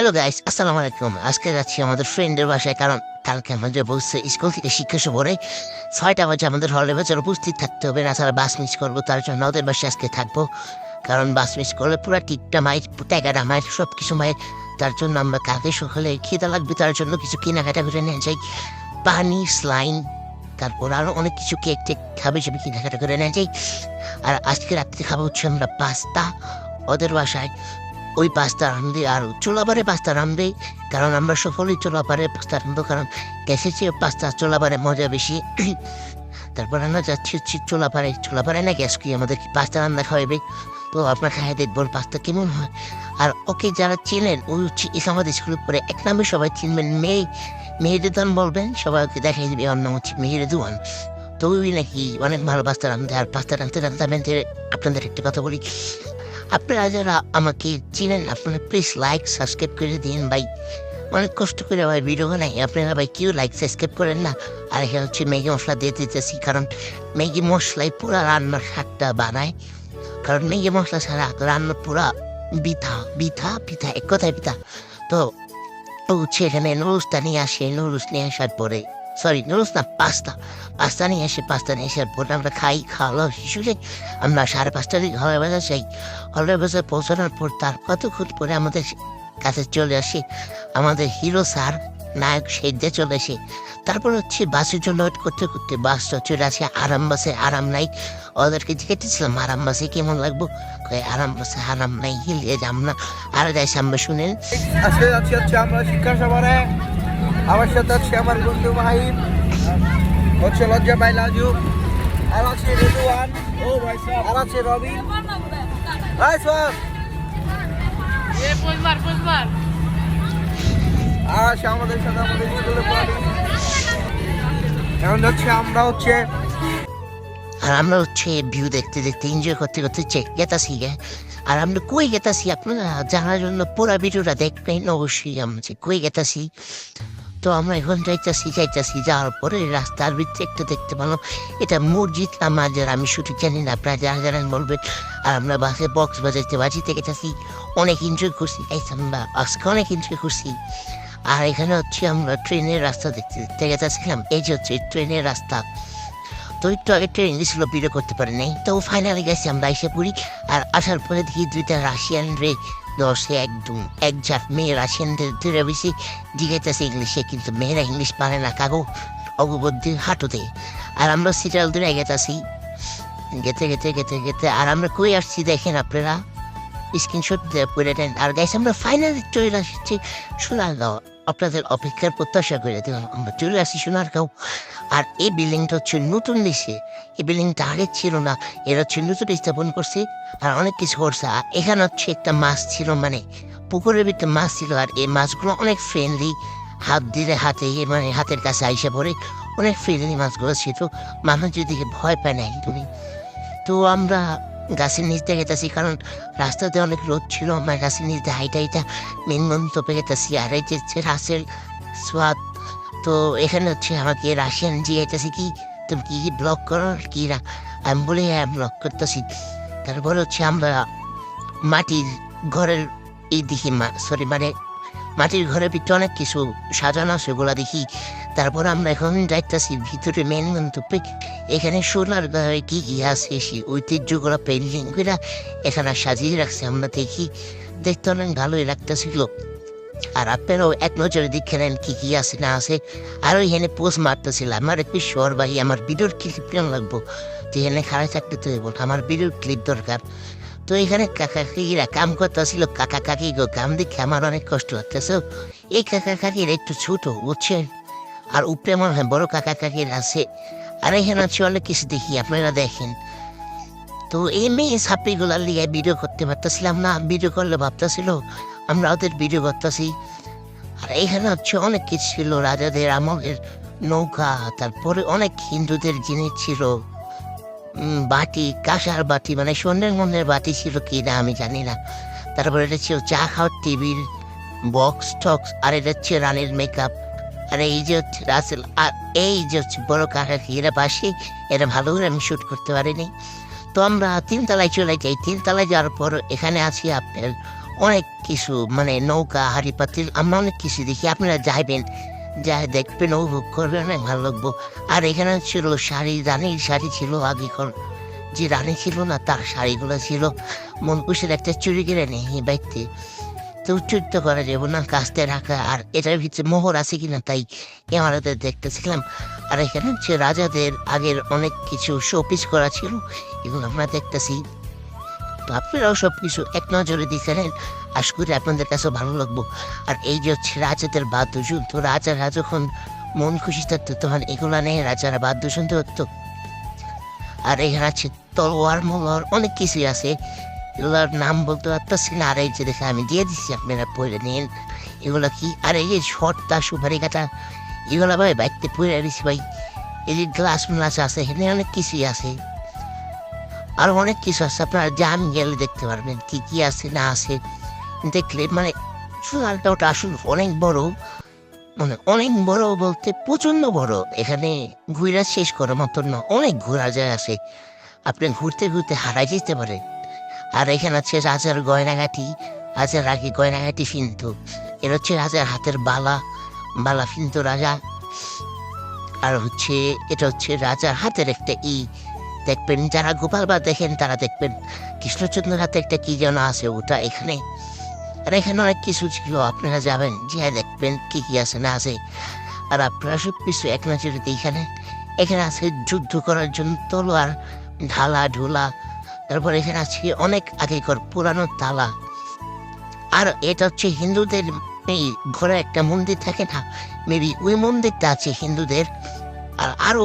Hello guys, আসসালামু আলাইকুম। আজকে যাচ্ছি আমাদের ফ্রেন্ডের বাসায়, কারণ কালকে আমাদের বলছে স্কুল থেকে শিক্ষা সফরে 6টা বাজে আমাদের হলের ভেতরে উপস্থিত থাকতে হবে, না ছাড়া বাস মিস করবো। তার জন্য ওদের বাসায় আজকে থাকবো, কারণ বাস মিস করলে পুরো টিকটা মাইর, 11 মাইর, সব কিছু মাইর। তার জন্য আমরা কালকে সকালে খিদা লাগবে, তার জন্য কিছু কেনাকাটা করে নিয়ে যাই, পানি, স্লাইন, তারপর আরও অনেক কিছু, কেক টেক খাবে সব কেনাকাটা করে নিয়ে যাই। আর আজকে রাত্রে খাবো হচ্ছে আমরা পাস্তা ওদের বাসায়। ওই পাস্তা রান্ধে আর চোলাবারে পাস্তা রান্ধে, কারণ আমরা সকলেই চোলাবারে পাস্তা রান্ধবো, কারণ গ্যাসের চেয়ে পাস্তা চোলাবারে মজা বেশি। তারপর আমরা যাচ্ছি হচ্ছে চোলাপাড়ে না গ্যাস কি আমাদের পাস্তা রান্না খাওয়াবে। তো আপনার খাইয়ে দেখবেন পাস্তা কেমন হয়। আর ওকে যারা চেনেন, ওই হচ্ছে ইসলামাবাদ স্কুলের পরে এক নামে সবাই চিনবেন, মেহেরুদ্দান বলবেন, সবাইকে দেখাই দেবে ওর নাম হচ্ছে মেহেরুদ্দান। তো ওই নাকি অনেক ভালো পাস্তা রান্ধে। আর পাস্তা রান্ধতে আপনাদের একটা কথা বলি, আপনারা যারা আমাকে চিনেন আপনারা প্লিজ লাইক সাবস্ক্রাইব করে দিন ভাই। অনেক কষ্ট করে ভাই ভিডিও বানাই, আপনারা ভাই কেউ লাইক সাবস্ক্রাইব করেন না। আর এখানে হচ্ছে ম্যাগি মশলা দিয়ে দিতেছি, কারণ ম্যাগি মশলাই পুরো রান্নার স্বাদটা বানায়। কারণ ম্যাগি মশলা ছাড়া রান্না পুরা বিথা এক কথায় পিঠা। তো হচ্ছে এখানে নুডলসটা নিয়ে আসে, নুডলস নিয়ে আসার পরে নুডলস না পাস্তা নিয়ে আসার পরে আমরা খাওয়া শিশুকে আমরা 5:30টার দিকে হলের বাজার যাই। হলের বাজার পৌঁছানোর পর তার কতক্ষণ পরে আমাদের কাছে চলে আসে আমাদের হিরো স্যার, নায়ক সেজে চলে আসে। তারপর হচ্ছে বাসের জন্য ওয়েট করতে করতে বাসটা চলে আসে আরাম বাসে। আরাম নাই, ওদেরকে জিজ্ঞেসছিলাম আরাম বাসে কেমন লাগবো, আরাম বাসে আরাম নাই, হিলিয়ে যাম না। আর যাই সামনে শুনেন, আজকে যাচ্ছি হচ্ছে আমরা শিক্ষা সফরে। আমার সাথে হচ্ছে আমার বন্ধু মাহিম, হচ্ছে লজ্জা ভাই লাজু, আর আছে রেদুয়ান, আর আছে রবিন। ভাই সব আর আছে আমাদের সাথে আমাদের স্কুলে পড়ি। এখন হচ্ছে আমরা হচ্ছে ভিউ দেখতে দেখতে এনজয় করতে করতে গেতাছি গে। আর আমরা কই গেতাছি আপনারা জানার জন্য পুরা ভিডিওটা দেখবেন অবশ্যই। আমরা কই গেতাছি, তো আমরা এখন যাইতাছি যাওয়ার পরে রাস্তার ভিতরে একটু দেখতে পেলাম এটা মসজিদ না মাজার, আমি শুধু জানি না, আপনারা যারা জানেন বলবেন। আর আমরা বাসে বক্স বাজিতে গেতেছি, অনেক এনজয় করছি, আমরা আজকে অনেক এনজয় করছি। আর এখানে হচ্ছে আমরা ট্রেনের রাস্তা দেখতে গেতেছিলাম, এই যে হচ্ছে ট্রেনের রাস্তা। তো একটু আগে ট্রেন ছিল, ভিডিও করতে পারি নাই। তো ফাইনালি গেছি আমরা এসে পড়ি। আর আসার পরে দেখি 2টা রাশিয়ান রে দশে একদম একজাত মেয়ে রাশিয়ানদের ধরে বেশি জিজ্ঞাসা ইংলিশে, কিন্তু মেয়েরা ইংলিশ পারে না, কাগো অগবদ্ধি হাঁটুতে। আর আমরা সিরিয়াল ধরে গেতাছি, গেতে আর আমরা কই আসছি দেখেন আপনারা, স্ক্রিনশট করে দেন। আর গাইস আমরা ফাইনালি চলে আসছি সোনারগাঁও, আপনাদের অপেক্ষার প্রত্যাশা করে দিলাম আমরা চলে আসি সোনারগাঁও। আর এই বিল্ডিংটা হচ্ছে নতুন দিছে, এই বিল্ডিংটা আগে ছিল না, এরা হচ্ছে নতুন স্থাপন করছে আর অনেক কিছু করছে। আর এখানে হচ্ছে একটা মাছ ছিল, মানে পুকুরের ভিতরে মাছ ছিল। আর এই মাছগুলো অনেক ফ্রেন্ডলি, হাত দিলে হাতের কাছে আইসা পড়ে, অনেক ফ্রেন্ডলি মাছগুলো ছিল, মানুষ যদি ভয় পায় না একদমই। তো আমরা গাছের নিচ দিয়ে গেতেছি, কারণ রাস্তাতে অনেক রোদ ছিল, আমরা গাছের নিচ দিয়ে হাইটা মেন গন্তব্যে গেতেছি। আর এই যে রাসেল সোয়াদ, তো এখানে হচ্ছে আমাকে রাশিয়ান জিজ্ঞাসা কি তুমি কি ব্লগ করো কি না, আমি বলে হ্যাঁ ব্লগ করতেছি। তারপরে হচ্ছে আমরা মাটির ঘরের এই দেখি মাটির ঘরের ভিতরে অনেক কিছু সাজানো সেগুলা দেখি। তারপর আমরা এখন যাইতেছি ভিতরে মেন গন্তব্যে। এখানে সোনার গায়ে কি আছে সেই ঐতিহ্যগুলো পেন্টিং করে এখানে সাজিয়ে রাখছে, আমরা দেখতে অনেক ভালোই লাগতেছিল। আর আপনারাও এক নজরে দেখে নেন কি আছে না আছে। আর এখানে পোস্ট মারতেছিলাম, আমার একটু শহর ভাই আমার ভিডিওর ক্লিপ কেমন লাগবো, তো এখানে খারাপ থাকতে তো বল আমার ভিডিওর ক্লিপ দরকার। তো এখানে কাকা কাকিরা কাম করতেছিল, কাকা কাকি গো কাম দেখে আমার অনেক কষ্ট লাগতেছে। এই কাকা কাকির একটু ছোট বুঝছেন, আর উপরে মনে হয় বড় কাকা কাকির আছে। আর এখানে হচ্ছে অনেক কিছু দেখি, আপনারা দেখেন। তো এই মেয়ে ছাত্রীগুলার লিগে ভিডিও করতে পারতেছিলাম না, ভিডিও করলে ভাবতেছিল আমরা ওদের ভিডিও করতেছি। আর এখানে হচ্ছে অনেক কিছু ছিল, রাজাদের আমলের নৌকা, তারপরে অনেক হিন্দুদের জিনিস ছিল, বাটি, কাঁসার বাটি, মানে স্বর্ণের মনের বাটি ছিল কি না আমি জানি না। তারপরে এটা ছিল চা খাওয়ার টেবিল, বক্স টক্স, আর এটা হচ্ছে রানের মেকআপ। আর এই যে হচ্ছে রাসেল, আর এই যে হচ্ছে বড় কাকা কি এরা পাশে, এটা ভালো করে আমি শ্যুট করতে পারিনি। তো আমরা 3 তলায় চলে যাই। 3 তলায় যাওয়ার পর এখানে আছি আপনার অনেক কিছু মানে নৌকা হাড়ি পাতিল আমরা অনেক কিছু দেখি আপনারা যাইবেন যা দেখবেন উপভোগ করবেন অনেক ভালো লাগবো। আর এখানে ছিল শাড়ি রানীর শাড়ি ছিল আগেকার যে রানী ছিল না তার শাড়িগুলো ছিল মনকুশের একটা চুরি কিনে নেই এই বাড়িতে তো উচ্চরিত করা যাবো না কাস্তে রাখা আর এটার ভিতরে মোহর আছে কিনা তাই ক্যামেরাতে দেখতেছিলাম। আর এখানে হচ্ছে রাজাদের আগের অনেক কিছু শোপিস করা ছিল এগুলো আমরা দেখতেছি। তো আপনারাও সব কিছু এক নজরে দেখে নেন আশা করি আপনাদের কাছেও ভালো লাগবো। আর এই যে হচ্ছে রাজাদের বাদ্যযন্ত্র তো রাজারা যখন মন খুশি থাকতো তখন এগুলো নিয়ে রাজারা বাদ্য শুনতে হতো। আর এখানে আছে তলোয়ার মলোয়ার অনেক কিছুই আছে এগুলোর নাম বলতে পারতেছি না। আর এই যে দেখে আমি দিয়ে দিচ্ছি আপনারা পড়ে নিন এগুলো কি। আর এই যে শর্টটা সুপারি কাটা এগুলো ভাই বাইকতে পড়ে দিচ্ছি ভাই। এই যে গ্লাস গ্লাস আছে এখানে অনেক কিছুই আছে আর অনেক কিছু আছে আপনারা জান গেলে দেখতে পারবেন কি কি আছে না আছে দেখলে মানে চুলালটা ওটা আসলে অনেক বড় মানে অনেক বড় বলতে প্রচন্ড বড় এখানে ঘুরা শেষ করার মতন না অনেক ঘোরা যায় আছে আপনি ঘুরতে ঘুরতে হারাই যেতে পারেন। আর এখানে আছে রাজার গয়নাঘাটি রাজার আগে গয়নাঘাটি ফিনতো এর হচ্ছে রাজার হাতের বালা বালা ফিনতো রাজা। আর হচ্ছে এটা হচ্ছে রাজার হাতের একটা দেখবেন যারা গোপাল বা দেখেন তারা দেখবেন কৃষ্ণচন্দ্রের হাতে একটা কি যেন আছে ওটা এখানে। আর এখানে অনেক কিছু ছিল আপনারা যাবেন যে দেখবেন কি কি আছে না আছে। আর আপনারা সব কিছু এক নজরে এখানে এখানে আছে যুদ্ধ করার জন্য তলোয়ার ঢালা ঢোলা তারপর এখানে আছে অনেক আগেকার পুরানো তালা। আর এটা হচ্ছে হিন্দুদের এই ঘরে একটা মন্দির থাকে না মেবি ওই মন্দিরটা আছে হিন্দুদের। আর আরো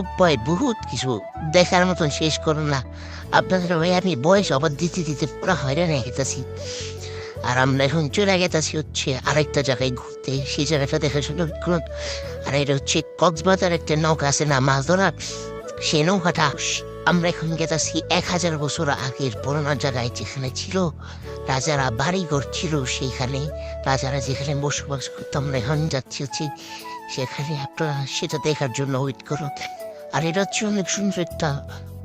বহুত কিছু দেখার মতন শেষ করুন না আপনাদের ভাই আমি বয়স আবার দিতে দিতে পুরো হয়রান হয়ে গেতেছি। আর আমরা এখন চলে গেতেছি হচ্ছে আরেকটা জায়গায় ঘুরতে সেই জায়গাটা দেখাশোনা করুন। আর এটা হচ্ছে কক্সবাজার একটা নৌকা আছে না মাছ ধরার সেই নৌকাটা আমরা এখন গেতেছি 1000 বছর আগের পুরোনো জায়গায় যেখানে ছিল রাজারা বাড়ি ঘর ছিল সেইখানে রাজারা যেখানে বসবাস করতো আমরা এখন যাচ্ছি হচ্ছে সেখানে আপনারা সেটা দেখার জন্য ওয়েট করুন। আর এটা হচ্ছে অনেক সুন্দর একটা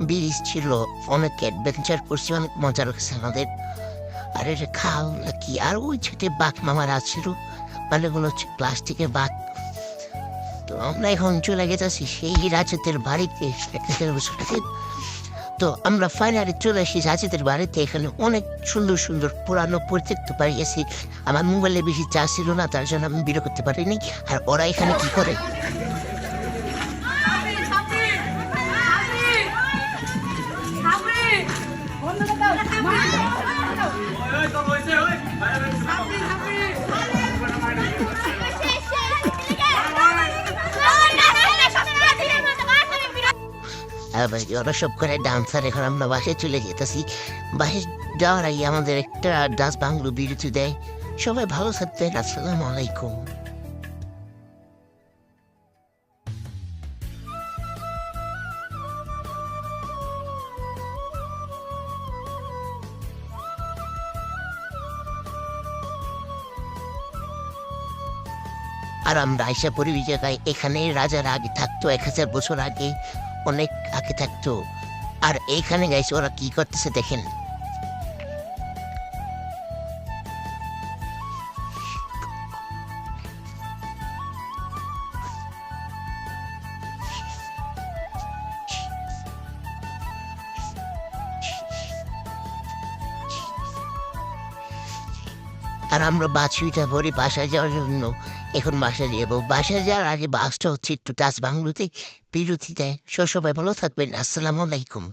ব্রিজ ছিল অনেক অ্যাডভেঞ্চার করছি অনেক মজা লাগছে আমাদের। আর এটা খাল নাকি আর ওই ছেটে বাঘ মামার আছিল মানে ওগুলো হচ্ছে প্লাস্টিকের বাঘ। তো আমরা এখন চলে গেছি সেই রাজাদের বাড়িতে 1000 বছর আগে। তো আমরা ফাইনালি চলে এসেছি রাজাদের বাড়িতে এখানে অনেক সুন্দর সুন্দর পুরানো পরিত্যক্ত বাড়ি আছে। আমার মোবাইলে বেশি চার্জ ছিল না তার জন্য আমি বেরো করতে পারিনি। আর ওরা এখানে কি করে ওরা সব করে ডান্সার এখন আমরা বাসায় চলে যেতেছি। বাসায় যাওয়ার আগে আমাদের একটা ডান্স বাংলো বিরতি দেয়। সবাই ভালো থাকবেন আসসালামু আলাইকুম। আর আমরা আইসা পড়ি ওই জায়গায় এখানে রাজার আগে থাকতো 1000 বছর আগে অনেক আগে থাকতো। আর এইখানে গাইছে ওরা কি করতেছে দেখেন। আর আমরা বাছুইটা ভরে বাসায় যাওয়ার জন্য এখন বাসায় যাবো। বাসায় যাওয়ার আগে বাসটা হচ্ছে একটু টাচ বাংলোতে বিরতি দেয়। সবাই ভালো থাকবেন আসসালামু আলাইকুম।